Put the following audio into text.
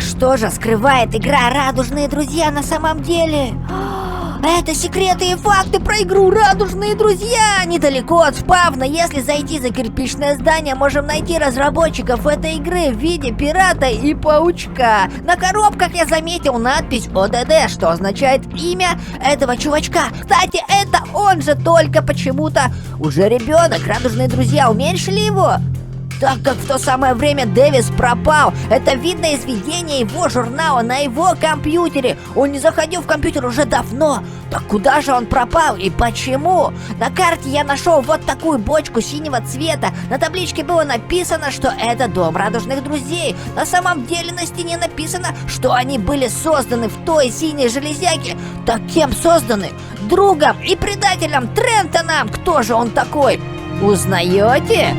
что же скрывает игра «Радужные друзья» на самом деле? Это секреты и факты про игру «Радужные друзья». Недалеко от спавна, если зайти за кирпичное здание, можем найти разработчиков этой игры в виде пирата и паучка. На коробках я заметил надпись ОДД, что означает имя этого чувачка. Кстати, это он же, только почему-то уже ребенок. Радужные друзья уменьшили его, так как в то самое время Дэвис пропал. Это видно из ведения его журнала на его компьютере. Он не заходил в компьютер уже давно. Так куда же он пропал и почему? На карте я нашел вот такую бочку синего цвета. На табличке было написано, что это дом радужных друзей. На самом деле на стене написано, что они были созданы в той синей железяке. Так кем созданы? Другом и предателем Трентоном. Кто же он такой? Узнаете?